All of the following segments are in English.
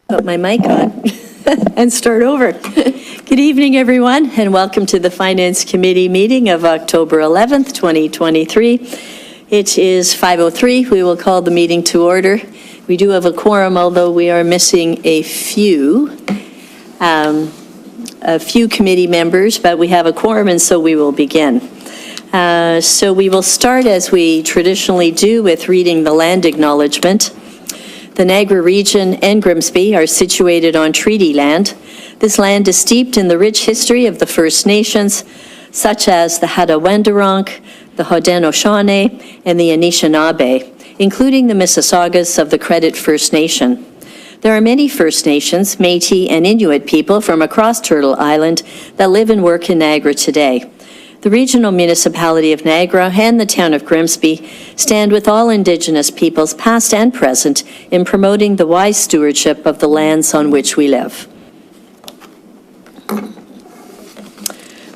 Put my mic on and start over. Good evening, everyone, and welcome to the Finance Committee meeting of October 11th, 2023. It is 5:03. We will call the meeting to order. We do have a quorum, although we are missing a few committee members, but we have a quorum, and so we will begin. So we will start, as we traditionally do, with reading the land acknowledgement. The Niagara region and Grimsby are situated on treaty land. This land is steeped in the rich history of the First Nations, such as the Haudenosaunee, the Haudenosaunee, and the Anishinaabe, including the Mississaugas of the Credit First Nation. There are many First Nations, Métis, and Inuit people from across Turtle Island that live and work in Niagara today. The Regional Municipality of Niagara and the Town of Grimsby stand with all Indigenous peoples, past and present, in promoting the wise stewardship of the lands on which we live.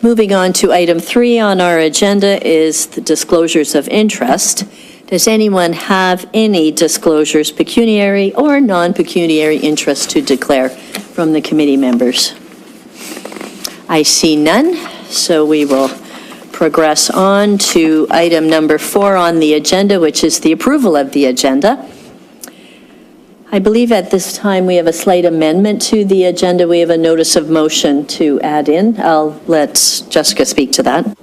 Moving on to item 3 on our agenda is the disclosures of interest. Does anyone have any disclosures, pecuniary or non-pecuniary interest to declare from the committee members? I see none, so we will progress on to item number 4 on the agenda, which is the approval of the agenda. I believe at this time we have a slight amendment to the agenda. We have a notice of motion to add in. I'll let Jessica speak to that.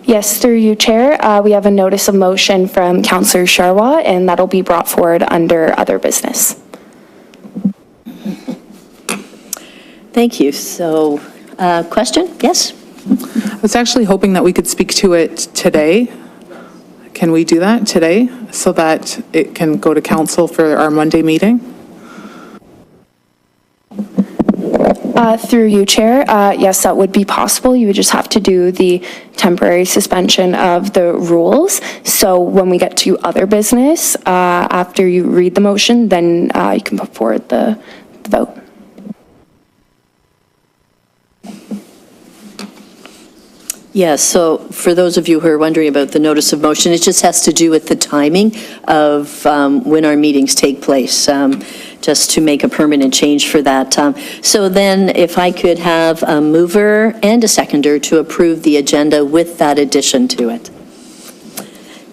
Yes, through you, Chair. We have a notice of motion from Councillor Charwa, and that'll be brought forward under other business. Thank you. So, question? Yes? I was actually hoping that we could speak to it today. Can we do that today so that it can go to council for our Monday meeting? Through you, Chair. Yes, that would be possible. You would just have to do the temporary suspension of the rules. So when we get to other business, after you read the motion, then you can put forward the vote. Yes, so for those of you who are wondering about the notice of motion, it just has to do with the timing of when our meetings take place, just to make a permanent change for that. So then if I could have a mover and a seconder to approve the agenda with that addition to it.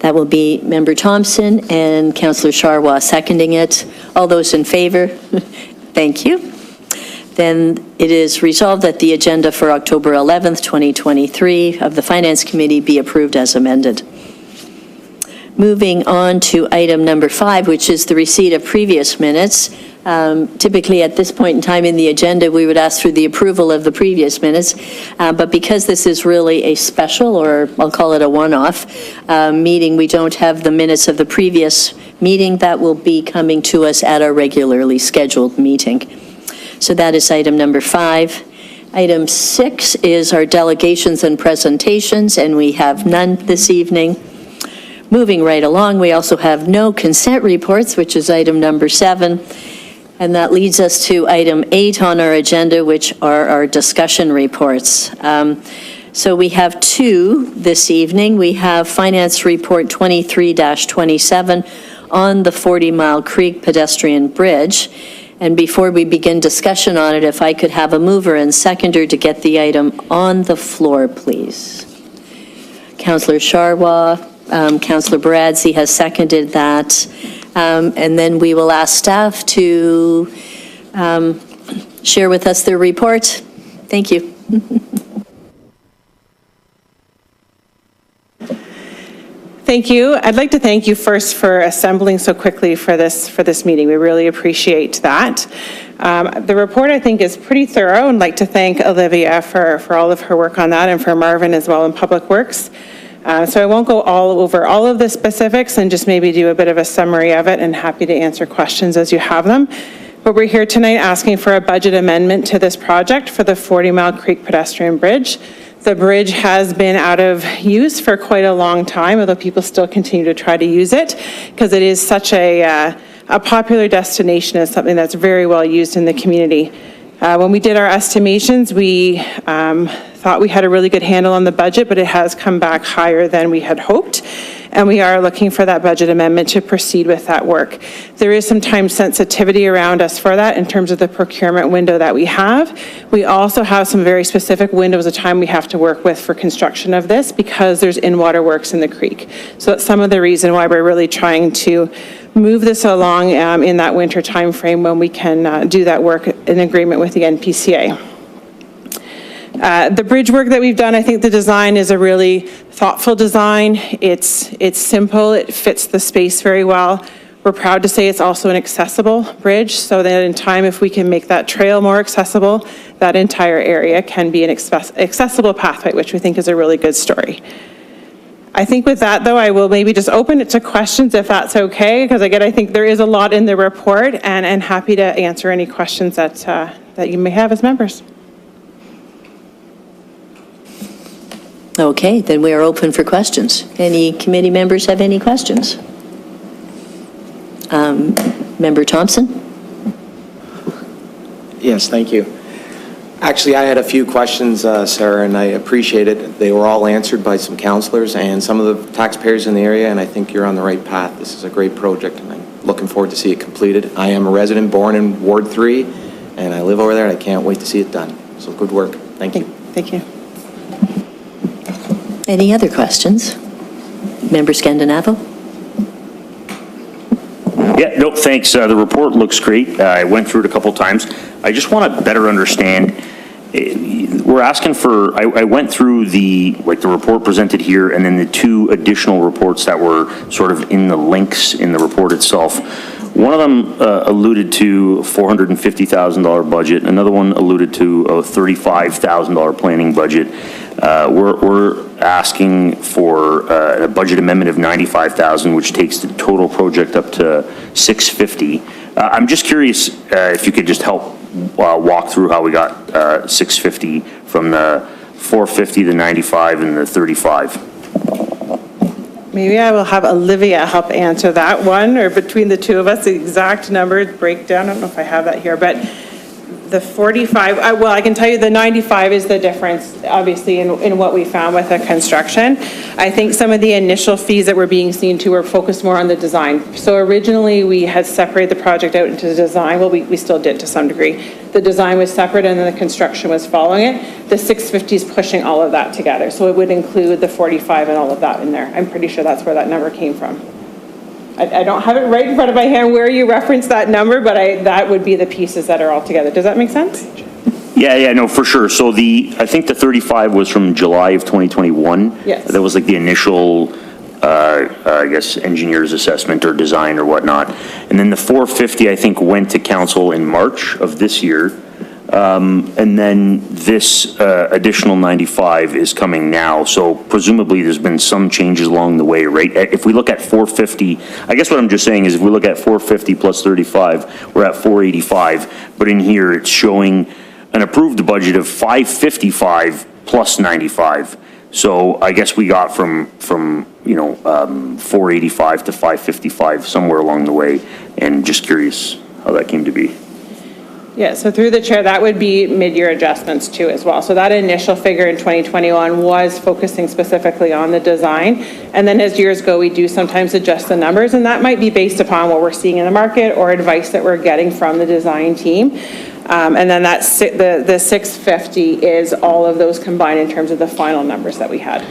That will be Member Thompson and Councillor Charwa seconding it. All those in favor? Thank you. Then it is resolved that the agenda for October 11th, 2023 of the Finance Committee be approved as amended. Moving on to item number 5, which is the receipt of previous minutes. Typically at this point in time in the agenda, we would ask for the approval of the previous minutes, but because this is really a special, or I'll call it a one-off meeting, we don't have the minutes of the previous meeting. That will be coming to us at our regularly scheduled meeting. So that is item number 5. Item 6 is our delegations and presentations, and we have none this evening. Moving right along, we also have no consent reports, which is item number 7. And that leads us to item 8 on our agenda, which are our discussion reports. So we have 2 this evening. We have Finance Report 23-27 on the 40 Mile Creek Pedestrian Bridge. And before we begin discussion on it, if I could have a mover and seconder to get the item on the floor, please. Councillor Charwa, Councillor Baradzi has seconded that. And then we will ask staff to share with us their report. Thank you. Thank you. I'd like to thank you first for assembling so quickly for this meeting. We really appreciate that. The report, I think, is pretty thorough, and I'd like to thank Olivia for all of her work on that, and for Marvin as well in Public Works. So I won't go all over all of the specifics, and just maybe do a bit of a summary of it, and happy to answer questions as you have them. But we're here tonight asking for a budget amendment to this project for the 40 Mile Creek Pedestrian Bridge. The bridge has been out of use for quite a long time, although people still continue to try to use it because it is such a popular destination. It's something that's very well used in the community. When we did our estimations, we thought we had a really good handle on the budget, but it has come back higher than we had hoped. and we are looking for that budget amendment to proceed with that work. There is some time sensitivity around us for that in terms of the procurement window that we have. We also have some very specific windows of time we have to work with for construction of this because there's in-water works in the creek. So that's some of the reason why we're really trying to move this along in that winter timeframe when we can do that work in agreement with the NPCA. The bridge work that we've done, I think the design is a really thoughtful design. It's simple, it fits the space very well. We're proud to say it's also an accessible bridge, so that in time, if we can make that trail more accessible, that entire area can be an accessible pathway, which we think is a really good story. I think with that, though, I will maybe just open it to questions if that's okay, because again, I think there is a lot in the report, and happy to answer any questions that you may have as members. Okay, then we are open for questions. Any committee members have any questions? Member Thompson? Yes, thank you. Actually, I had a few questions, Sarah, and I appreciate it. They were all answered by some councillors and some of the taxpayers in the area, and I think you're on the right path. This is a great project, and I'm looking forward to see it completed. I am a resident born in Ward 3, and I live over there, and I can't wait to see it done. So good work. Thank you. Thank you. Any other questions? Member Scandinavo? Yeah, no, thanks. The report looks great. I went through it a couple times. I just want to better understand. We're asking for, I went through the report presented here and then the two additional reports that were sort of in the links in the report itself. One of them alluded to $450,000 budget. Another one alluded to a $35,000 planning budget. We're asking for a budget amendment of $95,000, which takes the total project up to $650,000. I'm just curious if you could just help walk through how we got $650,000 from the $450,000, the $95,000, and the $35,000. Maybe I will have Olivia help answer that one, or between the two of us, the exact number breakdown. I don't know if I have that here, but the 45, well, I can tell you the 95 is the difference, obviously, in what we found with the construction. I think some of the initial fees that were being seen to were focused more on the design. So originally, we had separated the project out into the design. Well, we still did to some degree. The design was separate and then the construction was following it. The 650 is pushing all of that together. So it would include the 45 and all of that in there. I'm pretty sure that's where that number came from. I don't have it right in front of my hand where you referenced that number, but that would be the pieces that are all together. Does that make sense? Yeah, no, for sure. So I think the 35 was from July of 2021. Yes. That was like the initial, I guess, engineer's assessment or design or whatnot. And then the 450, I think, went to council in March of this year. And then this additional 95 is coming now. So presumably there's been some changes along the way, right? If we look at 450, I guess what I'm just saying is if we look at 450 plus 35, we're at 485. But in here, it's showing an approved budget of 555 plus 95. So I guess we got from 485 to 555 somewhere along the way. And just curious how that came to be. Yeah, so through the chair, that would be mid-year adjustments too as well. So that initial figure in 2021 was focusing specifically on the design. And then as years go, we do sometimes adjust the numbers, and that might be based upon what we're seeing in the market or advice that we're getting from the design team. And then the 650 is all of those combined in terms of the final numbers that we had.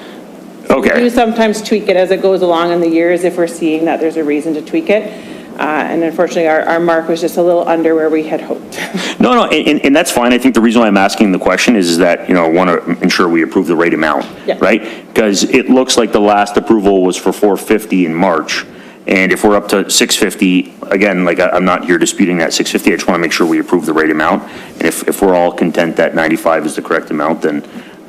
Okay. We do sometimes tweak it as it goes along in the years if we're seeing that there's a reason to tweak it. And unfortunately, our mark was just a little under where we had hoped. No, and that's fine. I think the reason why I'm asking the question is that, I want to ensure we approve the right amount, Yeah. right? Because it looks like the last approval was for 450 in March. And if we're up to 650, again, like I'm not here disputing that 650, I just want to make sure we approve the right amount. And if we're all content that 95 is the correct amount, then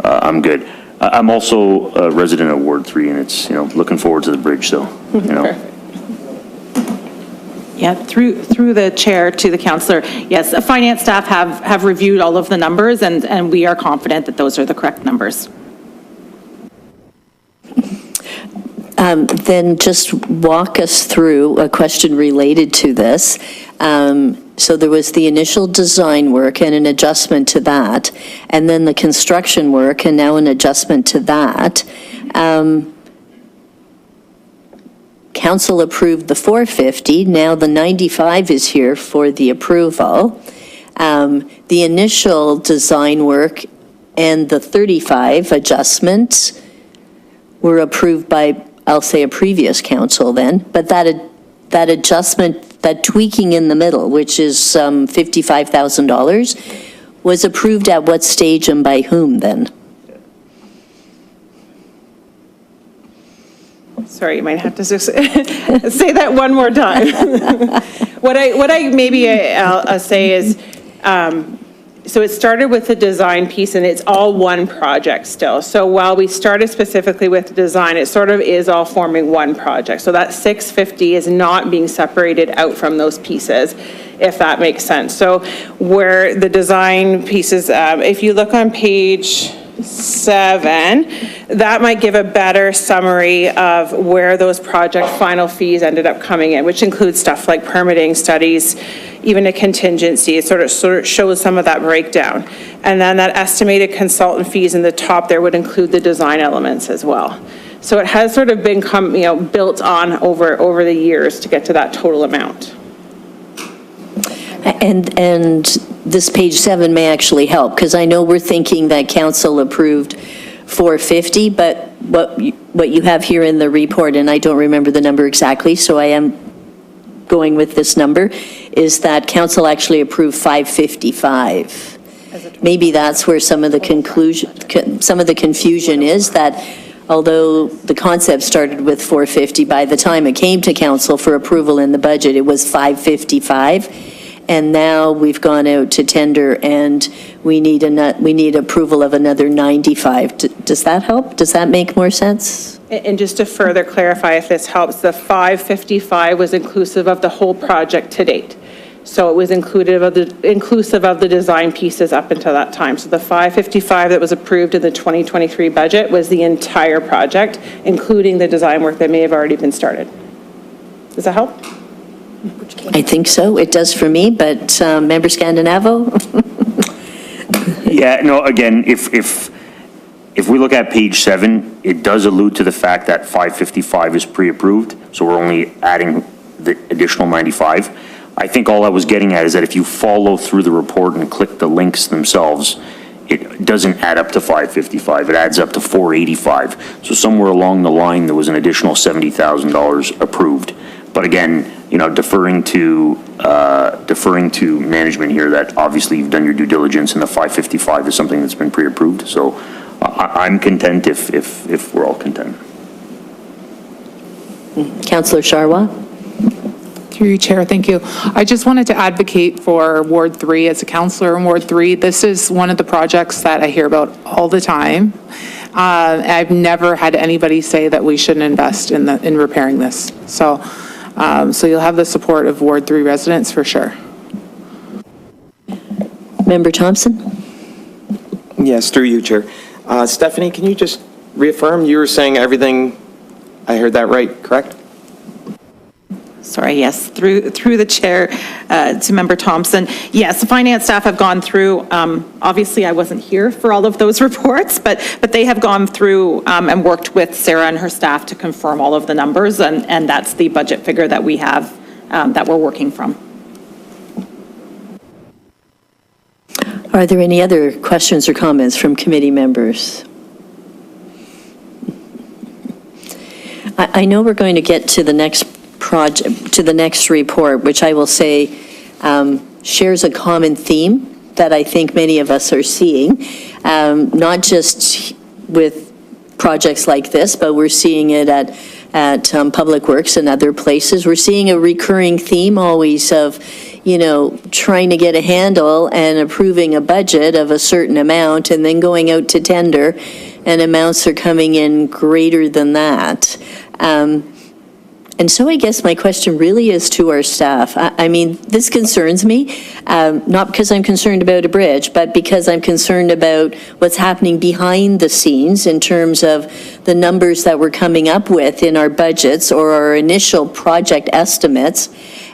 I'm good. I'm also a resident of Ward 3, and it's, looking forward to the bridge, so, Perfect. Yeah, through the chair to the councillor, yes, the finance staff have reviewed all of the numbers, and we are confident that those are the correct numbers. Then just walk us through a question related to this. So there was the initial design work and an adjustment to that, and then the construction work and now an adjustment to that. council approved the 450, now the 95 is here for the approval. The initial design work and the 35 adjustments were approved by, I'll say, a previous council then, but that adjustment, that tweaking in the middle, which is $55,000, was approved at what stage and by whom then? Sorry, you might have to just say that one more time. What I maybe I'll say is, so it started with the design piece, and it's all one project still. So while we started specifically with the design, it sort of is all forming one project. So that 650 is not being separated out from those pieces, if that makes sense. So where the design pieces, if you look on page 7, that might give a better summary of where those project final fees ended up coming in, which includes stuff like permitting studies, even a contingency. It sort of shows some of that breakdown. And then that estimated consultant fees in the top there would include the design elements as well. So it has sort of been built on over the years to get to that total amount. And this page 7 may actually help, because I know we're thinking that council approved 450, but what you have here in the report, and I don't remember the number exactly, so I am going with this number, is that council actually approved 555. Maybe that's where some of the confusion is, that although the concept started with 450, by the time it came to council for approval in the budget, it was 555. And now we've gone out to tender and we need approval of another 95. Does that help? Does that make more sense? And just to further clarify, if this helps, the 555 was inclusive of the whole project to date. So it was inclusive of the design pieces up until that time. So the 555 that was approved in the 2023 budget was the entire project, including the design work that may have already been started. Does that help? I think so. It does for me, but Member Scandinavo? Yeah, no, again, if we look at page 7, it does allude to the fact that 555 is pre-approved, so we're only adding the additional 95. I think all I was getting at is that if you follow through the report and click the links themselves, it doesn't add up to 555, it adds up to 485. So somewhere along the line, there was an additional $70,000 approved. But again, deferring to management here, that obviously you've done your due diligence, and the 555 is something that's been pre-approved. So I'm content if we're all content. Councillor Sharwa? Through you, Chair, thank you. I just wanted to advocate for Ward 3 as a councillor in Ward 3. This is one of the projects that I hear about all the time. I've never had anybody say that we shouldn't invest in repairing this. So you'll have the support of Ward 3 residents for sure. Member Thompson? Yes, through you, Chair. Stephanie, can you just reaffirm, you were saying everything, I heard that right, correct? Sorry, yes, through the chair to Member Thompson. Yes, the finance staff have gone through, obviously I wasn't here for all of those reports, but they have gone through and worked with Sarah and her staff to confirm all of the numbers, and that's the budget figure that we have that we're working from. Are there any other questions or comments from committee members? I know we're going to get to the next project, to the next report, which I will say shares a common theme that I think many of us are seeing, not just with projects like this, but we're seeing it at Public Works and other places. We're seeing a recurring theme always of, trying to get a handle and approving a budget of a certain amount and then going out to tender, and amounts are coming in greater than that. And so I guess my question really is to our staff. I mean, this concerns me, not because I'm concerned about a bridge, but because I'm concerned about what's happening behind the scenes in terms of the numbers that we're coming up with in our budgets or our initial project estimates.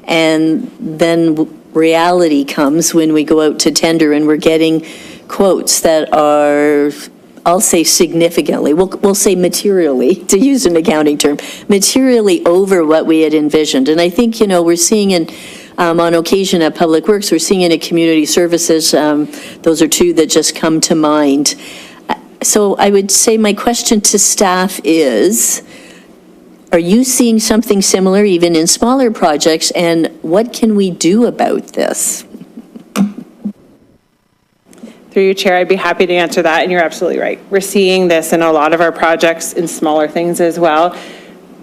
And then reality comes when we go out to tender and we're getting quotes that are I'll say significantly, we'll say materially, to use an accounting term, materially over what we had envisioned. And I think, we're seeing on occasion at Public Works, we're seeing it in community services. Those are two that just come to mind. So I would say my question to staff is, are you seeing something similar even in smaller projects, and what can we do about this? Through you, Chair, I'd be happy to answer that, and you're absolutely right. We're seeing this in a lot of our projects in smaller things as well.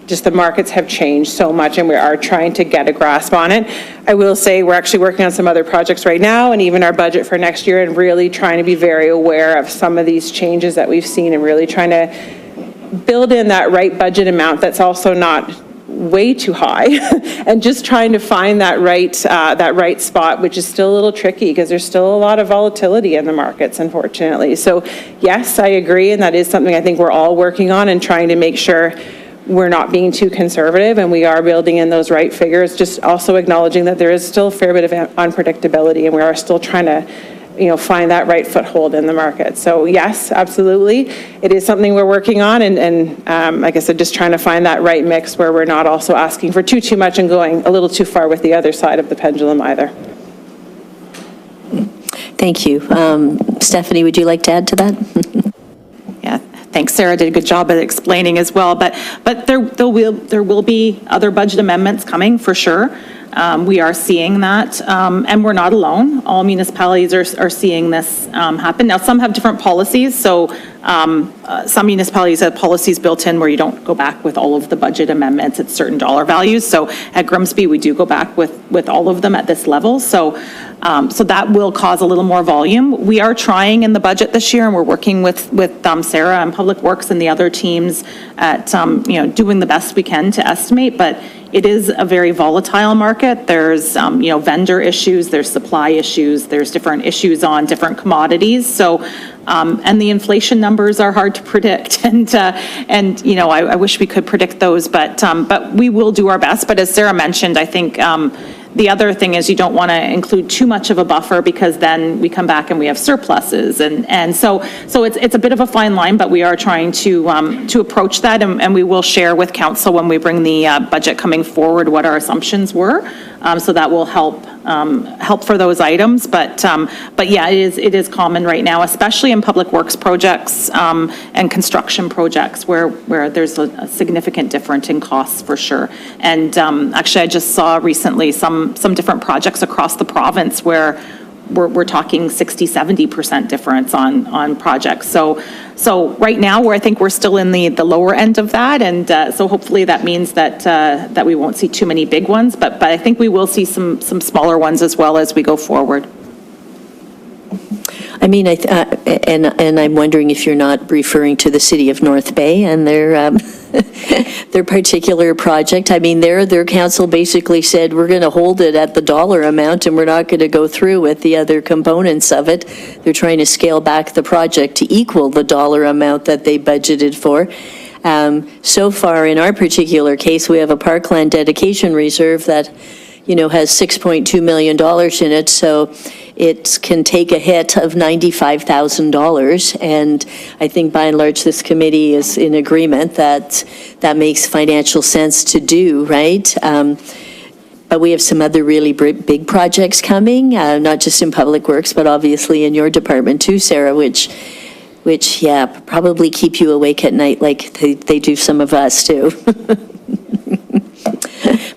Just the markets have changed so much, and we are trying to get a grasp on it. I will say we're actually working on some other projects right now, and even our budget for next year, and really trying to be very aware of some of these changes that we've seen, and really trying to build in that right budget amount that's also not way too high, and just trying to find that right spot, which is still a little tricky because there's still a lot of volatility in the markets, unfortunately. So yes, I agree, and that is something I think we're all working on and trying to make sure we're not being too conservative and we are building in those right figures, just also acknowledging that there is still a fair bit of unpredictability and we are still trying to find that right foothold in the market. So yes, absolutely. It is something we're working on and like I said, just trying to find that right mix where we're not also asking for too much and going a little too far with the other side of the pendulum either. Thank you. Stephanie, would you like to add to that? Yeah, thanks, Sarah did a good job at explaining as well, but there will be other budget amendments coming for sure. We are seeing that, and we're not alone. All municipalities are seeing this happen. Now, some have different policies, so some municipalities have policies built in where you don't go back with all of the budget amendments at certain dollar values. So at Grimsby, we do go back with all of them at this level. So that will cause a little more volume. We are trying in the budget this year, and we're working with Sarah and Public Works and the other teams at doing the best we can to estimate, but it is a very volatile market. There's, vendor issues, there's supply issues, there's different issues on different commodities. So, and the inflation numbers are hard to predict. And I wish we could predict those, but we will do our best. But as Sarah mentioned, I think, the other thing is you don't want to include too much of a buffer because then we come back and we have surpluses. And so it's a bit of a fine line, but we are trying to approach that and we will share with council when we bring the budget coming forward what our assumptions were. So that will help for those items. But yeah, it is common right now, especially in public works projects and construction projects where there's a significant difference in costs for sure. And actually, I just saw recently some different projects across the province where we're talking 60-70% difference on projects. So right now, I think we're still in the lower end of that, and so hopefully that means that we won't see too many big ones, but I think we will see some smaller ones as well as we go forward. I mean, and I'm wondering if you're not referring to the city of North Bay and their their particular project. I mean, their council basically said, we're going to hold it at the dollar amount and we're not going to go through with the other components of it. They're trying to scale back the project to equal the dollar amount that they budgeted for. So far, in our particular case, we have a parkland dedication reserve that has $6.2 million in it, so it can take a hit of $95,000. And I think by and large, this committee is in agreement that that makes financial sense to do, right? But we have some other really big projects coming, not just in Public Works, but obviously in your department too, Sarah, which yeah, probably keep you awake at night like they do some of us too.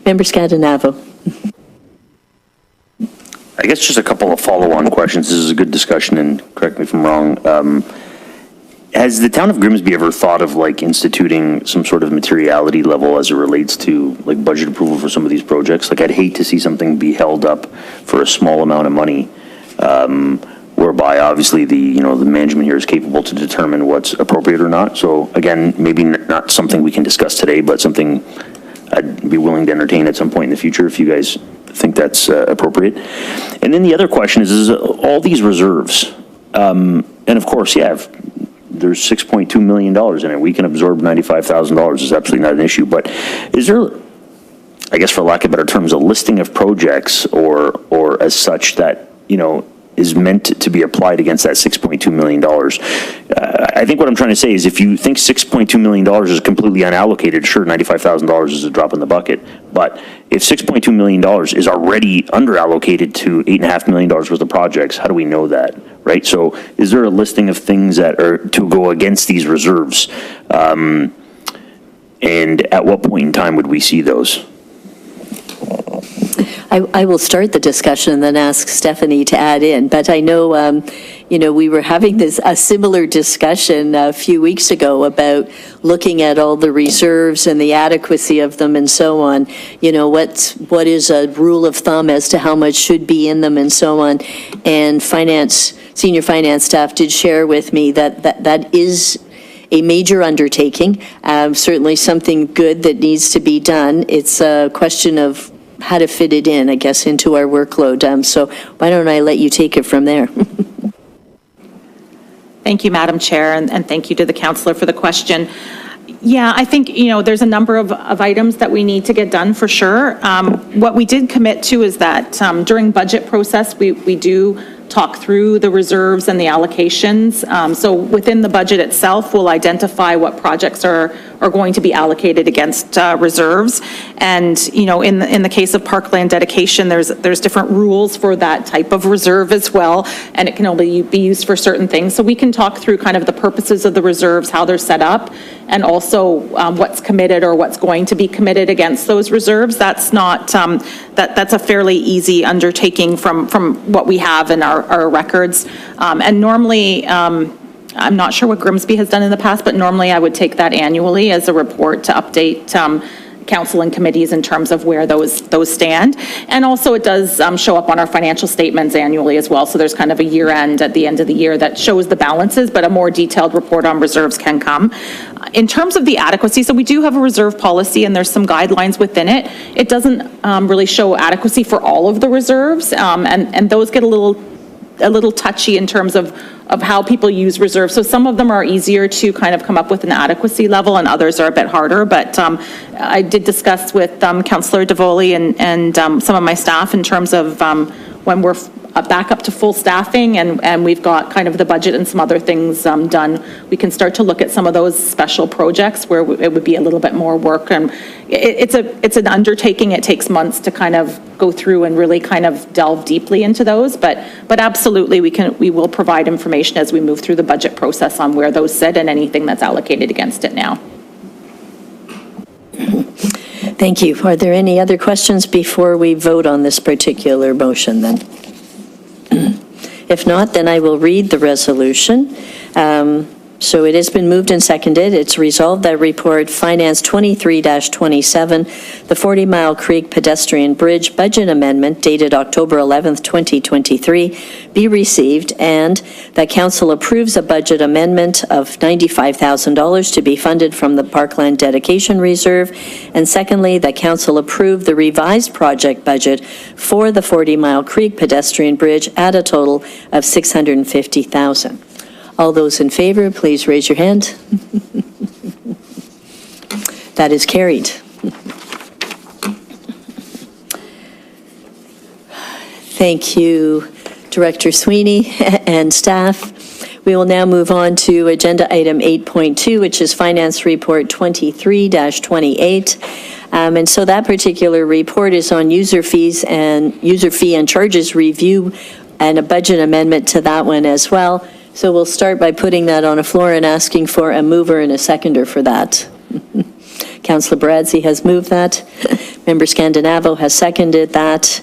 Member Scandinavo. I guess just a couple of follow-on questions. This is a good discussion, and correct me if I'm wrong. Has the town of Grimsby ever thought of instituting some sort of materiality level as it relates to budget approval for some of these projects? I'd hate to see something be held up for a small amount of money, whereby obviously the management here is capable to determine what's appropriate or not. So again, maybe not something we can discuss today, but something I'd be willing to entertain at some point in the future if you guys think that's appropriate. And then the other question is all these reserves, and of course, yeah, there's $6.2 million in it. We can absorb $95,000. Is absolutely not an issue. But is there, I guess for lack of better terms, a listing of projects or as such that, is meant to be applied against that $6.2 million. I think what I'm trying to say is if you think $6.2 million is completely unallocated, sure, $95,000 is a drop in the bucket. But if $6.2 million is already underallocated to $8.5 million worth of projects, how do we know that, right? So is there a listing of things that are to go against these reserves? And at what point in time would we see those? I will start the discussion and then ask Stephanie to add in, but I know, we were having a similar discussion a few weeks ago about looking at all the reserves and the adequacy of them and so on. What is a rule of thumb as to how much should be in them and so on. And senior finance staff did share with me that is a major undertaking, certainly something good that needs to be done. It's a question of how to fit it in, I guess, into our workload. So why don't I let you take it from there? Thank you, Madam Chair, and thank you to the councillor for the question. Yeah, I think, there's a number of items that we need to get done for sure. What we did commit to is that during budget process, we do talk through the reserves and the allocations. So within the budget itself, we'll identify what projects are going to be allocated against reserves. And, in the case of parkland dedication, there's different rules for that type of reserve as well, and it can only be used for certain things. So we can talk through kind of the purposes of the reserves, how they're set up, and also what's committed or what's going to be committed against those reserves. That's not, that's a fairly easy undertaking from what we have in our records. And normally, I'm not sure what Grimsby has done in the past, but normally I would take that annually as a report to update council and committees in terms of where those stand. And also it does show up on our financial statements annually as well. So there's kind of a year end at the end of the year that shows the balances, but a more detailed report on reserves can come. In terms of the adequacy, so we do have a reserve policy and there's some guidelines within it. It doesn't really show adequacy for all of the reserves, and those get a little touchy in terms of how people use reserves. So some of them are easier to kind of come up with an adequacy level and others are a bit harder. But I did discuss with Councillor Davoli and some of my staff in terms of when we're back up to full staffing and we've got kind of the budget and some other things done, we can start to look at some of those special projects where it would be a little bit more work. And it's an undertaking. It takes months to kind of go through and really kind of delve deeply into those. But absolutely, we will provide information as we move through the budget process on where those sit and anything that's allocated against it now. Thank you. Are there any other questions before we vote on this particular motion then? If not, then I will read the resolution. So it has been moved and seconded. It's resolved that report Finance 23-27, the 40 Mile Creek Pedestrian Bridge Budget Amendment dated October 11th, 2023, be received, and that Council approves a budget amendment of $95,000 to be funded from the Parkland Dedication Reserve, and secondly, that Council approve the revised project budget for the 40 Mile Creek Pedestrian Bridge at a total of $650,000. All those in favor, please raise your hand. That is carried. Thank you, Director Sweeney and staff. We will now move on to agenda item 8.2, which is Finance Report 23-28. And so that particular report is on user fee and charges review and a budget amendment to that one as well. So we'll start by putting that on the floor and asking for a mover and a seconder for that. Councillor Bradzi has moved that. Member Scandinavo has seconded that.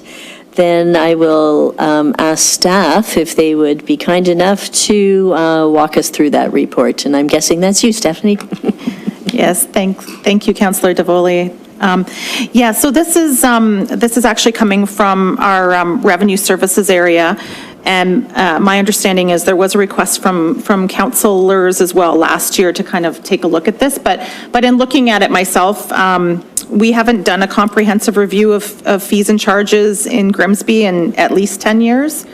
Then I will ask staff if they would be kind enough to walk us through that report. And I'm guessing that's you, Stephanie. Yes, thank you, Councillor Davoli. Yeah, so this is actually coming from our revenue services area. And my understanding is there was a request from councillors as well last year to kind of take a look at this. But in looking at it myself, we haven't done a comprehensive review of fees and charges in Grimsby in at least 10 years.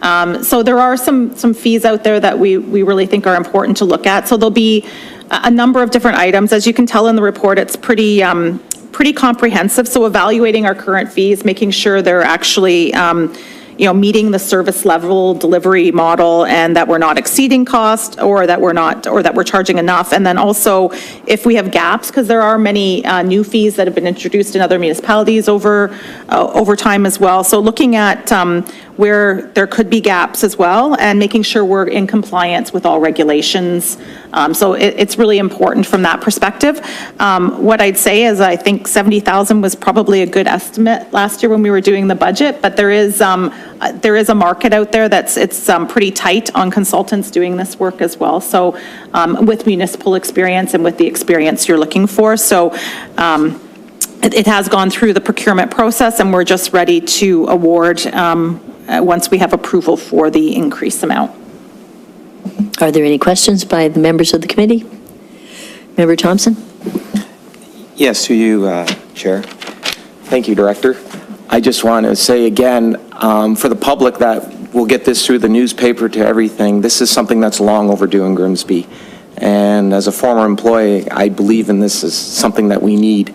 So there are some fees out there that we really think are important to look at. So there'll be a number of different items. As you can tell in the report, it's pretty comprehensive. So evaluating our current fees, making sure they're actually meeting the service level delivery model and that we're not exceeding cost or that we're charging enough. And then also if we have gaps, because there are many new fees that have been introduced in other municipalities over time as well. So looking at where there could be gaps as well and making sure we're in compliance with all regulations. So it's really important from that perspective. What I'd say is I think 70,000 was probably a good estimate last year when we were doing the budget, but there is a market out there it's pretty tight on consultants doing this work as well. So with municipal experience and with the experience you're looking for. So it has gone through the procurement process and we're just ready to award once we have approval for the increased amount. Are there any questions by the members of the committee? Member Thompson? Yes, to you, Chair. Thank you, Director. I just want to say again, for the public that will get this through the newspaper to everything, this is something that's long overdue in Grimsby. And as a former employee, I believe in this as something that we need.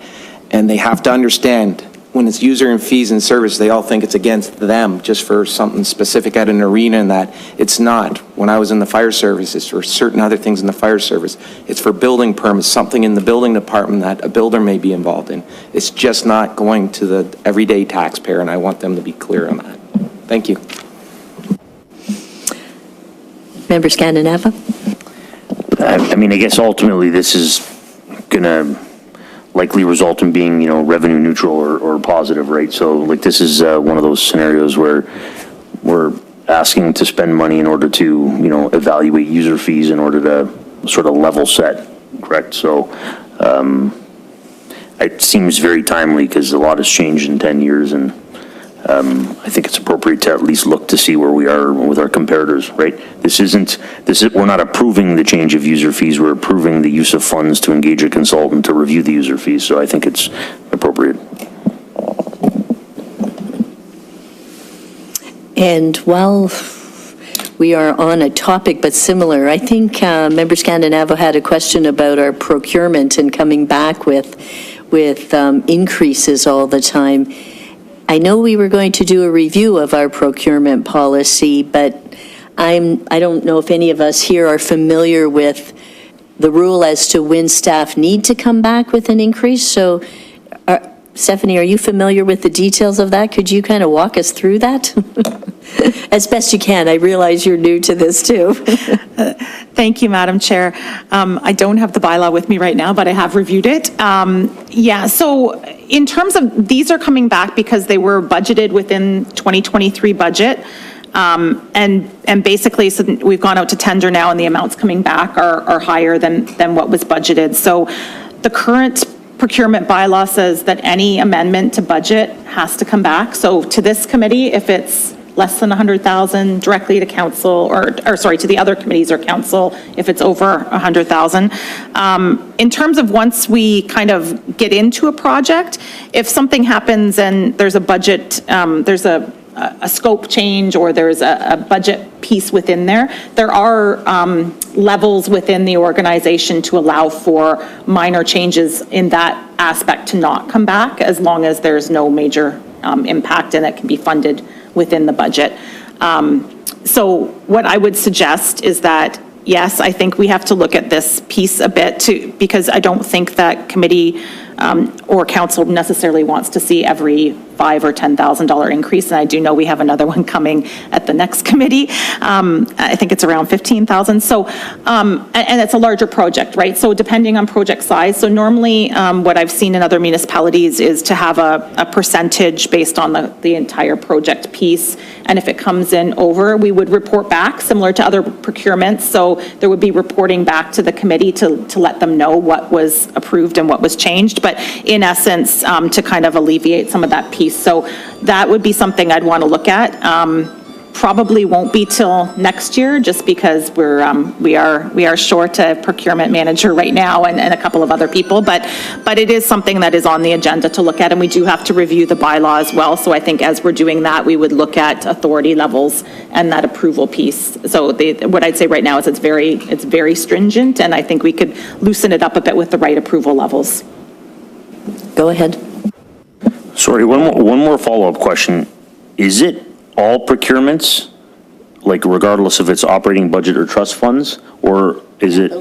And they have to understand, when it's user and fees and service, they all think it's against them just for something specific at an arena, and that it's not. When I was in the fire service, it's for certain other things in the fire service. It's for building permits, something in the building department that a builder may be involved in. It's just not going to the everyday taxpayer, and I want them to be clear on that. Thank you. Member Scandinava? I mean, I guess ultimately this is going to likely result in being, revenue neutral or positive, right? So like this is one of those scenarios where we're asking to spend money in order to, evaluate user fees in order to sort of level set, correct? So it seems very timely because a lot has changed in 10 years and I think it's appropriate to at least look to see where we are with our comparators, right? We're not approving the change of user fees, we're approving the use of funds to engage a consultant to review the user fees, so I think it's appropriate. And while we are on a topic but similar, I think Member Scandinavo had a question about our procurement and coming back with increases all the time. I know we were going to do a review of our procurement policy, but I don't know if any of us here are familiar with the rule as to when staff need to come back with an increase. So, Stephanie, are you familiar with the details of that? Could you kind of walk us through that? As best you can. I realize you're new to this too. Thank you, Madam Chair. I don't have the bylaw with me right now, but I have reviewed it. So in terms of, these are coming back because they were budgeted within 2023 budget. And basically, so we've gone out to tender now and the amounts coming back are higher than what was budgeted. So the current procurement bylaw says that any amendment to budget has to come back. So to this committee, if it's less than 100,000, directly to council, or sorry, to the other committees or council if it's over 100,000. In terms of once we kind of get into a project, if something happens and there's a budget, there's a scope change or there's a budget piece within there, there are levels within the organization to allow for minor changes in that aspect to not come back as long as there's no major impact and it can be funded within the budget. So what I would suggest is that, yes, I think we have to look at this piece a bit too, because I don't think that committee or council necessarily wants to see every $5,000 or $10,000 increase, and I do know we have another one coming at the next committee. I think it's around 15,000. So, and it's a larger project, right? So depending on project size. So normally, what I've seen in other municipalities is to have a percentage based on the entire project piece, and if it comes in over, we would report back, similar to other procurements. So there would be reporting back to the committee to let them know what was approved and what was changed. But in essence, to kind of alleviate some of that piece. So that would be something I'd want to look at. Probably won't be till next year, just because we are short a procurement manager right now and a couple of other people. But it is something that is on the agenda to look at, and we do have to review the bylaw as well. So I think as we're doing that, we would look at authority levels and that approval piece. So what I'd say right now is it's very stringent, and I think we could loosen it up a bit with the right approval levels. Go ahead. Sorry, one more follow-up question. Is it all procurements, like regardless of its operating budget or trust funds, or is it?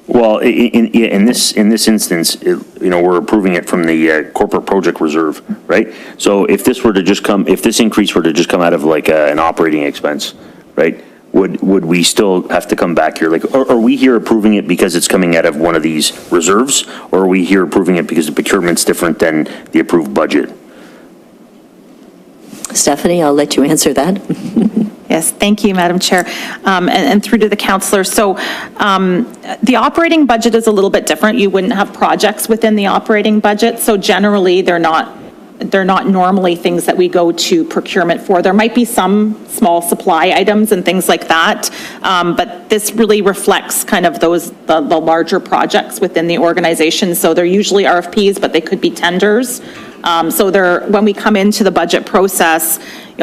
Well, in this instance, we're approving it from the corporate project reserve, right? So if this increase were to just come out of like an operating expense, right? Would we still have to come back here? Like, are we here approving it because it's coming out of one of these reserves? Or are we here approving it because the procurement's different than the approved budget? Stephanie, I'll let you answer that. Yes, thank you, Madam Chair, and through to the councillor. So the operating budget is a little bit different. You wouldn't have projects within the operating budget, so generally they're not normally things that we go to procurement for. There might be some small supply items and things like that, but this really reflects kind of the larger projects within the organization. So they're usually RFPs, but they could be tenders. So when we come into the budget process,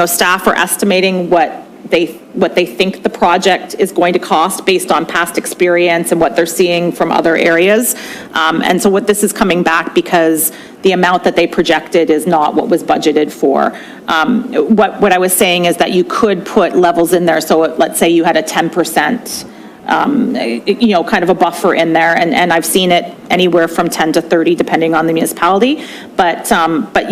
staff are estimating what they think the project is going to cost based on past experience and what they're seeing from other areas. And so what this is coming back because the amount that they projected is not what was budgeted for. What I was saying is that you could put levels in there. So let's say you had a 10%, kind of a buffer in there, and I've seen it anywhere from 10 to 30 depending on the municipality, but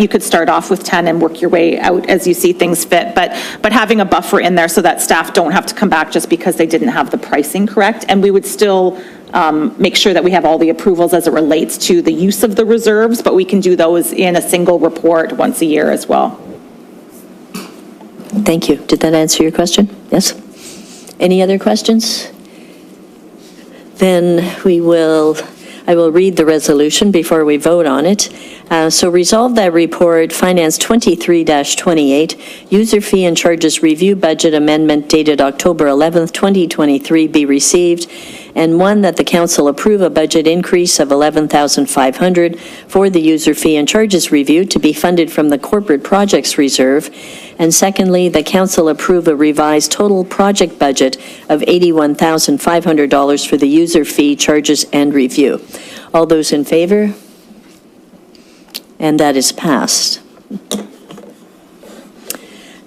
you could start off with 10 and work your way out as you see things fit, but having a buffer in there so that staff don't have to come back just because they didn't have the pricing correct, and we would still make sure that we have all the approvals as it relates to the use of the reserves, but we can do those in a single report once a year as well. Thank you. Did that answer your question? Yes? Any other questions? Then I will read the resolution before we vote on it. So resolve that report, Finance 23-28, User Fee and Charges Review Budget Amendment dated October 11th, 2023 be received, and one, that the council approve a budget increase of $11,500 for the User Fee and Charges Review to be funded from the Corporate Projects Reserve, and secondly, the council approve a revised total project budget of $81,500 for the User Fee, Charges, and Review. All those in favor? And that is passed.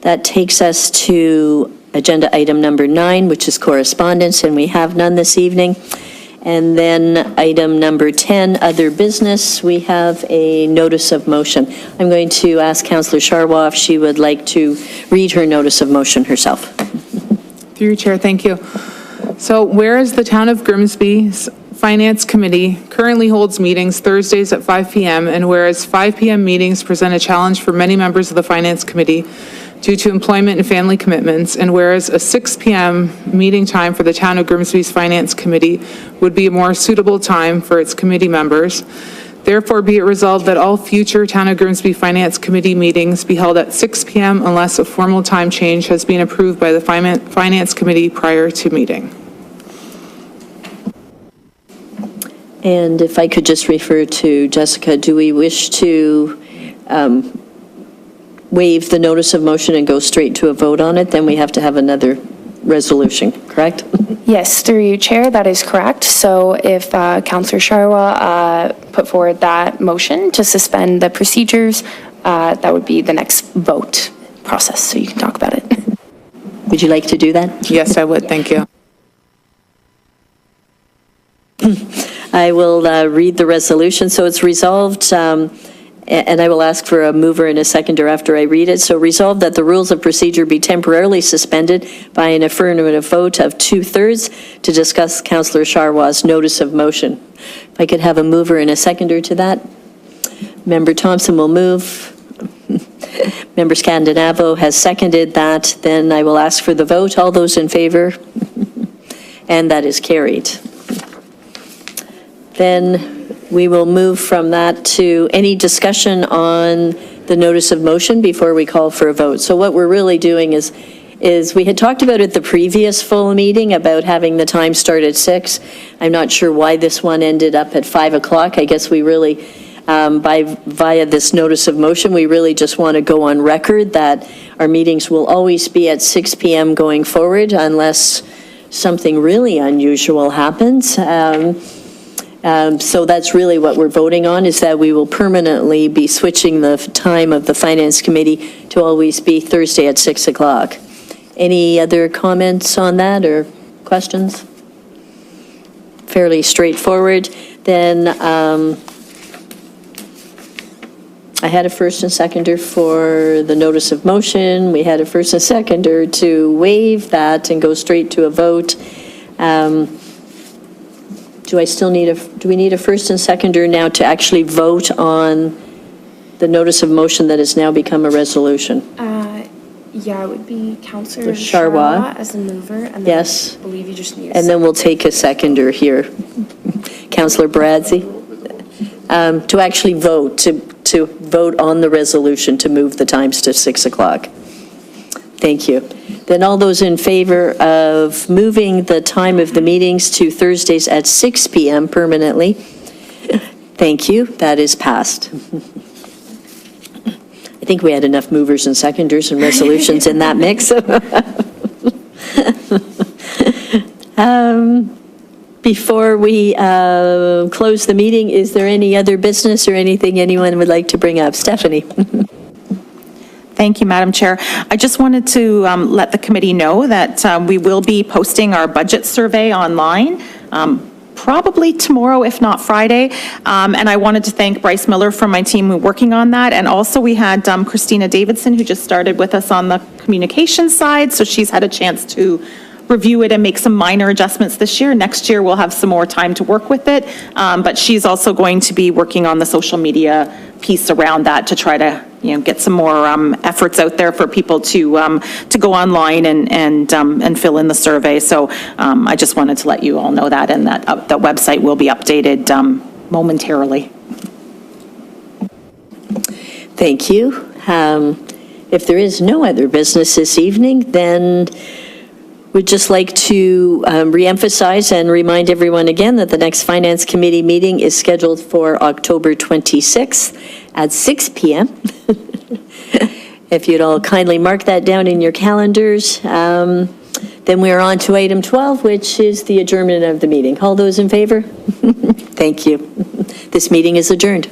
That takes us to agenda item number 9, which is correspondence, and we have none this evening. And then item number 10, other business, we have a notice of motion. I'm going to ask Councillor Charwa if she would like to read her notice of motion herself. Through your chair, thank you. So whereas the Town of Grimsby's Finance Committee currently holds meetings Thursdays at 5 p.m., and whereas 5 p.m. meetings present a challenge for many members of the Finance Committee due to employment and family commitments, and whereas a 6 p.m. meeting time for the Town of Grimsby's Finance Committee would be a more suitable time for its committee members, therefore be it resolved that all future Town of Grimsby Finance Committee meetings be held at 6 p.m. unless a formal time change has been approved by the Finance Committee prior to meeting. And if I could just refer to Jessica, do we wish to waive the notice of motion and go straight to a vote on it? Then we have to have another resolution, correct? Yes, through you, Chair, that is correct. So if Councillor Charwa put forward that motion to suspend the procedures, that would be the next vote process, so you can talk about it. Would you like to do that? Yes, I would. Thank you. I will read the resolution. So it's resolved, and I will ask for a mover and a seconder after I read it. So resolved that the rules of procedure be temporarily suspended by an affirmative vote of 2/3 to discuss Councillor Charwa's notice of motion. If I could have a mover and a seconder to that. Member Thompson will move. Member Scandinavo has seconded that. Then I will ask for the vote. All those in favor? And that is carried. Then we will move from that to any discussion on the notice of motion before we call for a vote. So what we're really doing is we had talked about at the previous full meeting about having the time start at 6. I'm not sure why this one ended up at 5 o'clock. I guess we really, via this notice of motion, we really just want to go on record that our meetings will always be at 6 p.m. going forward unless something really unusual happens. So that's really what we're voting on, is that we will permanently be switching the time of the Finance Committee to always be Thursday at 6 o'clock. Any other comments on that or questions? Fairly straightforward. Then I had a first and seconder for the notice of motion. We had a first and seconder to waive that and go straight to a vote. Do we need a first and seconder now to actually vote on the notice of motion that has now become a resolution? Yeah, it would be Councillor Charwa. Charwa as the mover, and then Yes. I believe you just need. And then we'll take a seconder here. Councillor Bradzi? To actually vote, to vote on the resolution to move the times to 6 o'clock. Thank you. Then all those in favor of moving the time of the meetings to Thursdays at 6 p.m. permanently? Thank you. That is passed. I think we had enough movers and seconders and resolutions in that mix. Before we close the meeting, is there any other business or anything anyone would like to bring up? Stephanie? Thank you, Madam Chair. I just wanted to let the committee know that we will be posting our budget survey online, probably tomorrow, if not Friday. And I wanted to thank Bryce Miller from my team who working on that. And also we had Christina Davidson, who just started with us on the communication side. So she's had a chance to review it and make some minor adjustments this year. Next year, we'll have some more time to work with it. But she's also going to be working on the social media piece around that to try to, get some more efforts out there for people to go online and fill in the survey. So I just wanted to let you all know that, and that the website will be updated momentarily. Thank you. If there is no other business this evening, then we'd just like to reemphasize and remind everyone again that the next Finance Committee meeting is scheduled for October 26th at 6 p.m. If you'd all kindly mark that down in your calendars. Then we are on to item 12, which is the adjournment of the meeting. All those in favor? Thank you. This meeting is adjourned.